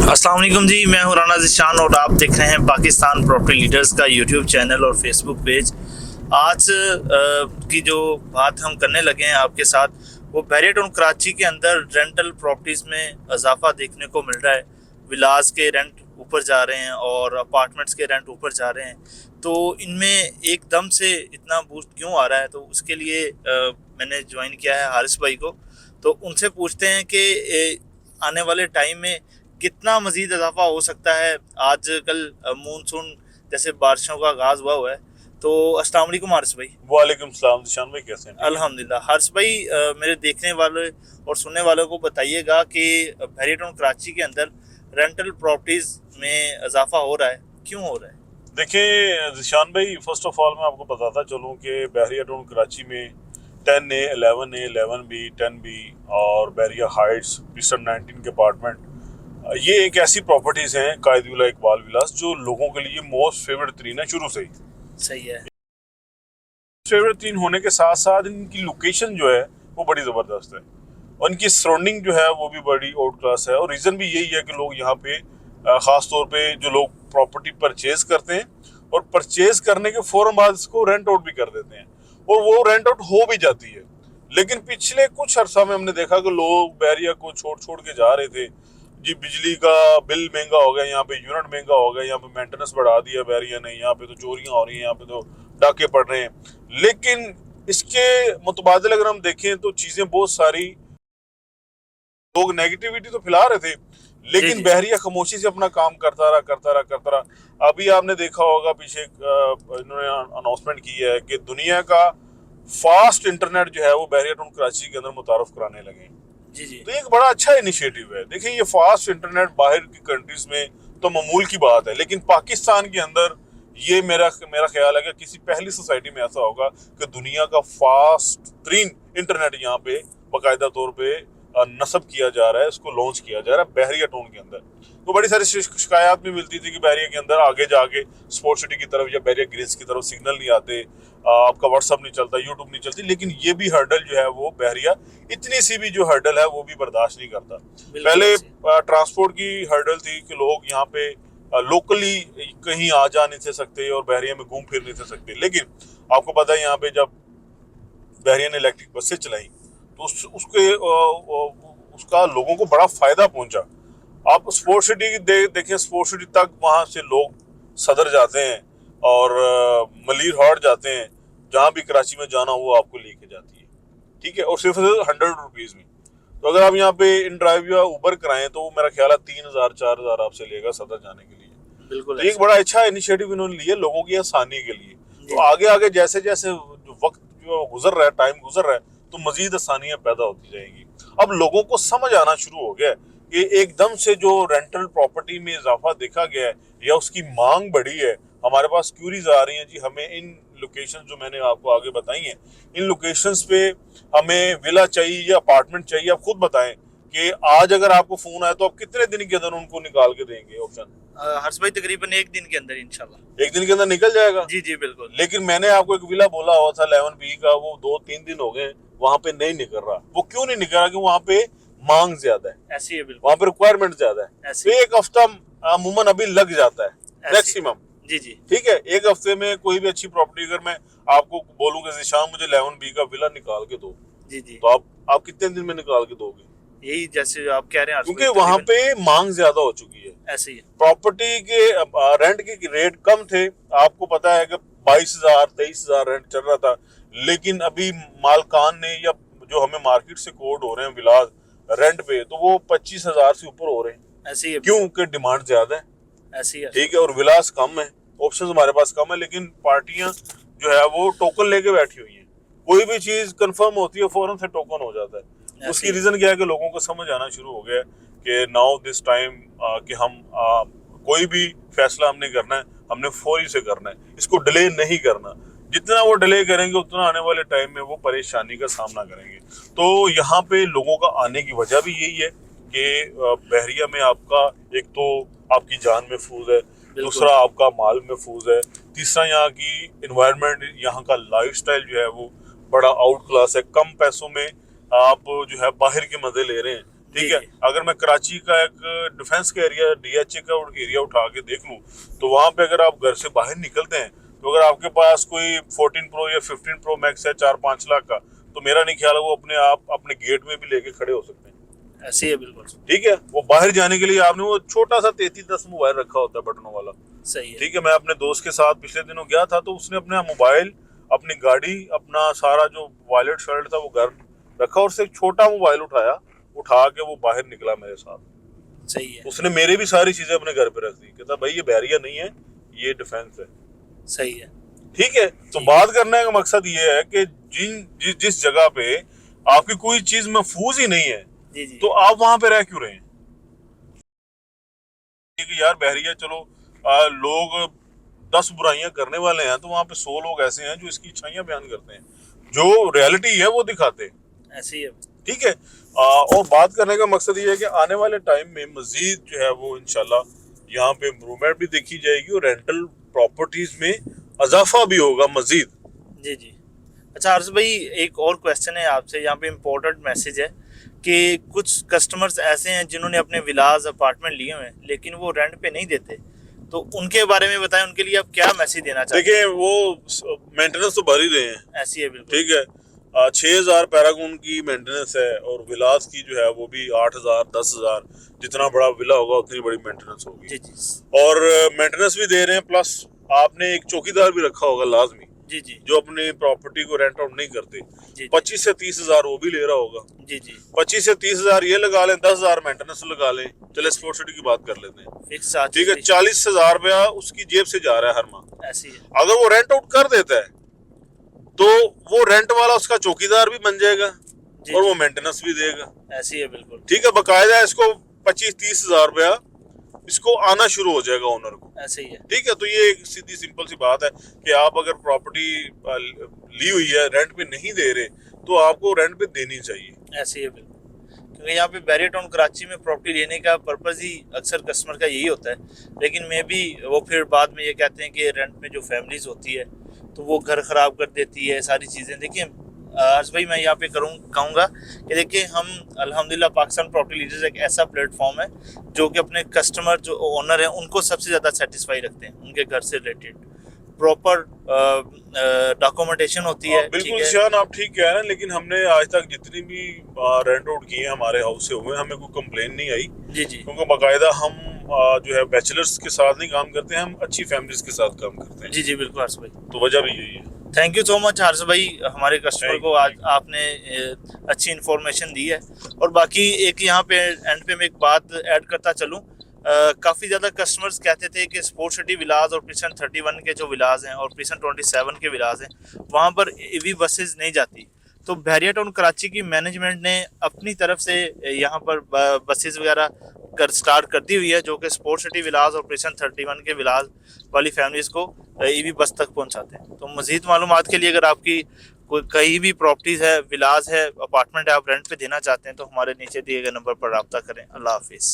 अस्सलाम वालेकुम जी, मैं हूं राना ज़िशान और आप देख रहे हैं पाकिस्तान प्रॉपर्टी लीडर्स का यूट्यूब चैनल और फेसबुक पेज। आज की जो बात हम करने लगे हैं आपके साथ, वो बहरिया टाउन कराची के अंदर रेंटल प्रॉपर्टीज़ में इजाफा देखने को मिल रहा है। विलास के रेंट ऊपर जा रहे हैं और अपार्टमेंट्स के रेंट ऊपर जा रहे हैं, तो इनमें एकदम से इतना बूस्ट क्यों आ रहा है? तो उसके लिए मैंने ज्वाइन किया है हारिस भाई को। तो उनसे पूछते हैं कि आने वाले टाइम में कितना मजीद इजाफा हो सकता है। आजकल मानसून जैसे बारिशों का आगाज हुआ है। तो अस्सलाम वालेकुम हारिस भाई। वालेकुम सलाम निशान भाई, कैसे हैं? अल्हम्दुलिल्लाह। हारिस भाई, मेरे देखने वाले और सुनने वालों को बताइएगा कि बहरिया टाउन कराची के अंदर रेंटल प्रॉपर्टीज में इजाफा हो रहा है, क्यों हो रहा है? देखिए निशान भाई, फर्स्ट ऑफ ऑल मैं आपको बताता चलूँ कि बहरिया टाउन कराची में 10A, 11A, 11B, 10B और बहरिया हाइट्स, ईस्टर्न 19 के अपार्टमेंट, ये एक ऐसी प्रॉपर्टीज हैं कायद विला इकबाल विलास जो लोगों के लिए मोस्ट फेवरेट तरीन है शुरू से ही। सही है। फेवरेट तरीन होने के साथ साथ इनकी लोकेशन जो है वो बड़ी ज़बरदस्त है और इनकी सराउंडिंग जो है वो भी बड़ी आउट क्लास है। और रीज़न भी यही है कि लोग यहाँ पे ख़ास तौर पे जो लोग प्रॉपर्टी परचेज करते हैं और परचेज करने के फ़ौरन बाद इसको रेंट आउट भी कर देते हैं और वो रेंट आउट हो भी जाती है। लेकिन पिछले कुछ अर्सा में हमने देखा कि लोग बहरिया को छोड़ छोड़ के जा रहे थे जी। बिजली का बिल महंगा हो गया, यहाँ पे यूनिट महंगा हो गया, यहाँ पे मेंटेनेंस बढ़ा दिया बहरिया ने, यहाँ पे तो चोरियां हो रही हैं, यहाँ पे तो डाके पड़ रहे हैं। लेकिन इसके मुतबादिल अगर हम देखें तो चीजें बहुत सारी, लोग नेगेटिविटी तो फैला रहे थे लेकिन बहरिया खामोशी से अपना काम करता रहा। अभी आपने देखा होगा पीछे इन्होंने अनाउंसमेंट की है कि दुनिया का फास्ट इंटरनेट जो है वो बहरिया टाउन कराची के अंदर मुतारफ कराने लगे। जी। तो एक बड़ा अच्छा इनिशिएटिव है। देखिए, ये फास्ट इंटरनेट बाहर की कंट्रीज में तो मामूल की बात है, लेकिन पाकिस्तान के अंदर ये मेरा ख्याल है कि किसी पहली सोसाइटी में ऐसा होगा कि दुनिया का फास्ट तरीन इंटरनेट यहाँ पे बाकायदा तौर पे नस्ब किया जा रहा है, इसको लॉन्च किया जा रहा है बहरिया टाउन के अंदर। तो बड़ी सारी शिकायत भी मिलती थी कि बहरिया के अंदर आगे जाके स्पोर्ट सिटी की तरफ या बहरिया ग्रीन्स की तरफ सिग्नल नहीं आते, आपका व्हाट्सअप नहीं चलता, यूट्यूब नहीं चलती। लेकिन ये भी हर्डल जो है वो बहरिया, इतनी सी भी जो हर्डल है वो भी बर्दाश्त नहीं करता। पहले ट्रांसपोर्ट की हर्डल थी कि लोग यहाँ पे लोकली कहीं आ जा नहीं थे सकते और बहरिया में घूम फिर नहीं थे सकते। लेकिन आपको पता है यहाँ पे जब बहरिया ने इलेक्ट्रिक बसें चलाई तो उसका लोगों को बड़ा फायदा पहुंचा। आप स्पोर्ट सिटी देखें, स्पोर्ट सिटी तक वहां से लोग सदर जाते हैं और मलीर हाट जाते हैं, जहां भी कराची में जाना हो आपको लेके जाती है, ठीक है, और सिर्फ 100 रुपीज में। तो अगर आप यहाँ पे इन ड्राइव या उबर कराएं तो मेरा ख्याल है 3000 4000 आपसे लेगा सदर जाने के लिए। बिल्कुल। तो एक बड़ा अच्छा इनिशिएटिव इन्होंने लिया लोगों की आसानी के लिए। तो आगे आगे जैसे जैसे वक्त जो गुजर रहा है, टाइम गुजर रहा है, तो मजीद आसानियां पैदा होती जाएंगी। अब लोगों को समझ आना शुरू हो गया है कि एकदम से जो रेंटल प्रॉपर्टी में इजाफा देखा गया है या उसकी मांग बढ़ी है, हमारे पास क्यूरीज आ रही हैं जी, हमें इन लोकेशन जो मैंने आपको आगे बताई हैं, इन लोकेशंस पे हमें विला चाहिए या अपार्टमेंट चाहिए। आप खुद बताएं कि आज अगर आपको फोन आया तो आप कितने दिन के अंदर उनको निकाल के देंगे ऑप्शन? हर्ष भाई, तकरीबन एक दिन के अंदर इंशाल्लाह। एक दिन के अंदर निकल जाएगा। जी बिल्कुल। लेकिन मैंने आपको एक विला बोला हुआ था 11B का, वो 2-3 दिन हो गए वहां पे नहीं निकल रहा। वो क्यों नहीं निकल रहा? कि वहां पे मांग ज्यादा है, ऐसी है, बिल्कुल। वहां पे रिक्वायरमेंट ज्यादा है। तो एक हफ्ता अमूमन अभी लग जाता है मैक्सिमम। जी। ठीक है, एक हफ्ते में कोई भी अच्छी प्रॉपर्टी अगर मैं आपको बोलूंगा ज़ीशान मुझे 11B का विला निकाल के दो, जी, तो आप कितने दिन में निकाल के दोगे? यही जैसे आप कह रहे हैं, क्योंकि वहां पे मांग ज्यादा हो चुकी है। ऐसे ही प्रॉपर्टी के रेंट के रेट कम थे, आपको पता है कि 22,000 23,000 रेंट चल रहा था। लेकिन अभी मालकान ने या जो हमें मार्केट से कोड हो रहे हैं विलास रेंट पे, तो वो 25,000 से ऊपर हो रहे हैं। ऐसे ही है, क्योंकि डिमांड ज्यादा है। ऐसे ही है, ठीक है, और विलास कम है, ऑप्शंस हमारे पास कम है, लेकिन पार्टियां जो है वो टोकन लेके बैठी हुई हैं। कोई भी चीज कंफर्म होती है फौरन से टोकन हो जाता है। उसकी रीजन क्या है कि लोगों को समझ आना शुरू हो गया कि नाउ दिस टाइम कि हम कोई भी फैसला हमने करना है, हमने फौरी से करना है, इसको डिले नहीं करना। जितना वो डिले करेंगे उतना आने वाले टाइम में वो परेशानी का सामना करेंगे। तो यहाँ पे लोगों का आने की वजह भी यही है कि बहरिया में आपका एक तो आपकी जान महफूज है, दूसरा आपका माल महफूज है, तीसरा यहाँ की इन्वायरमेंट, यहाँ का लाइफस्टाइल जो है वो बड़ा आउट क्लास है। कम पैसों में आप जो है बाहर के मजे ले रहे हैं। ठीक है। अगर मैं कराची का एक डिफेंस का एरिया DHA का एरिया उठा के देख लूँ तो वहाँ पे अगर आप घर से बाहर निकलते हैं तो अगर आपके पास कोई 14 प्रो या 15 प्रो मैक्स है 4-5 लाख का, तो मेरा नहीं ख्याल है वो अपने आप अपने गेट में भी लेके खड़े हो सकते हैं। ऐसे है बिल्कुल। ठीक है। वो बाहर जाने के लिए आपने वो छोटा सा 3310 मोबाइल रखा होता है बटनों वाला। सही है। ठीक है। मैं अपने दोस्त के साथ पिछले दिनों गया था तो उसने अपना मोबाइल, अपनी गाड़ी, अपना सारा जो वॉलेट शर्ट था वो घर रखा और सिर्फ छोटा मोबाइल उठा के वो बाहर निकला मेरे साथ। सही है। उसने मेरी भी सारी चीजें अपने घर पे रख दी। कहता भाई ये बैरियर नहीं है, ये डिफेंस है। सही है। ठीक है। तो बात करने का मकसद ये है कि जिस जगह पे आपकी कोई चीज महफूज ही नहीं है जी जी। तो आप वहां पे रह क्यों रहे हैं? कि यार बहरिया चलो लोग 10 बुराइयां करने वाले हैं तो वहां पे 100 लोग ऐसे हैं जो इसकी अच्छाइयां बयान करते हैं, जो रियलिटी है वो दिखाते हैं। ऐसे ही है। ठीक है। और बात करने का मकसद ये है कि आने वाले टाइम में मजीद जो है वो इंशाल्लाह यहाँ पे इम्प्रूवमेंट भी देखी जाएगी और रेंटल प्रॉपर्टीज में इजाफा भी होगा मजीद। जी जी। अच्छा अर्ज भाई, एक और क्वेश्चन है आपसे, यहाँ पे इम्पोर्टेंट मैसेज है कि कुछ कस्टमर्स ऐसे हैं जिन्होंने अपने विलाज अपार्टमेंट लिए हुए हैं लेकिन वो रेंट पे नहीं देते, तो उनके बारे में बताएं, उनके लिए आप क्या मैसेज देना चाहते हैं? देखिए वो मेंटेनेंस तो भर ही रहे हैं। ऐसी है बिल्कुल। ठीक है। 6000 पैरागॉन की मेंटेनेंस है और विलास की जो है वो भी 8000 10,000, जितना बड़ा विला होगा उतनी बड़ी मेंटेनेंस होगी। जी जी। और मेंटेनेंस भी दे रहे हैं, प्लस आपने एक चौकीदार भी रखा होगा लाजमी, जी जी। जो अपनी प्रॉपर्टी को रेंट आउट नहीं करते। जी 25 से 30,000 वो भी ले रहा होगा। जी जी। 25 से 30,000 ये लगा लें, 10,000 मेंटेनेंस लगा लें, चले स्पोर्ट सिटी की बात कर लेते हैं। Fix charge. ठीक है। 40,000 रुपया उसकी जेब से जा रहा है हर माह। ऐसी है। अगर वो रेंट आउट कर देता है तो वो रेंट वाला उसका चौकीदार भी बन जाएगा और वो मेंटेनेंस भी देगा। ऐसी है बिल्कुल। ठीक है। बकायदा इसको 25-30,000 रुपया इसको आना शुरू हो जाएगा ओनर को। ऐसे ही है। ठीक है। तो ये एक सीधी सिंपल सी बात है कि आप अगर प्रॉपर्टी ली हुई है रेंट पे नहीं दे रहे तो आपको रेंट पे देनी चाहिए। ऐसे ही है बिल्कुल। क्योंकि यहाँ पे बैरियर टाउन कराची में प्रॉपर्टी लेने का पर्पज़ ही अक्सर कस्टमर का यही होता है, लेकिन मैं भी वो फिर बाद में ये कहते हैं कि रेंट में जो फैमिलीज होती है तो वो घर ख़राब कर देती है सारी चीज़ें। देखिए आज भाई मैं यहाँ पे कहूँगा कि देखिए हम अल्हम्दुलिल्लाह पाकिस्तान प्रॉपर्टी लीडर्स एक ऐसा प्लेटफॉर्म है जो कि अपने कस्टमर जो ओनर हैं उनको सबसे ज़्यादा सेटिस्फाई रखते हैं। उनके घर से रिलेटेड प्रॉपर डॉक्यूमेंटेशन होती है। बिल्कुल शान, आप ठीक कह रहे हैं, लेकिन हमने आज तक जितनी भी रेंट आउट किए हमारे हाउस से हुए हमें कोई कंप्लेन नहीं आई। जी जी। क्योंकि बाकायदा हम जो है बैचलर्स के साथ नहीं काम करते हैं, हम अच्छी फैमिलीज के साथ काम करते हैं। जी जी बिल्कुल हर्ष भाई। तो वजह भी यही है। थैंक यू सो मच हर्ष भाई, हमारे कस्टमर को आज आपने अच्छी इन्फॉर्मेशन दी है। और बाकी एक यहाँ पे एंड पे मैं एक बात ऐड करता चलूँ, काफ़ी ज़्यादा कस्टमर्स कहते थे कि स्पोर्ट सिटी विलाज और प्रिसन 31 के जो विलाज हैं और प्रिसन 27 के विलाज हैं वहाँ पर EV बसेस नहीं जाती। तो बहरिया टाउन कराची की मैनेजमेंट ने अपनी तरफ से यहाँ पर बसेस वगैरह स्टार्ट कर दी हुई है जो कि स्पोर्ट सिटी विलाज और प्रिसन 31 के विलाज वाली फैमिलीज़ को EV बस तक पहुँचाते हैं। तो मज़ीद मालूमात के लिए अगर आपकी कोई कहीं भी प्रॉपर्टीज़ है, विलाज है, अपार्टमेंट है, आप रेंट पे देना चाहते हैं तो हमारे नीचे दिए गए नंबर पर रब्ता करें। अल्लाह हाफिज़।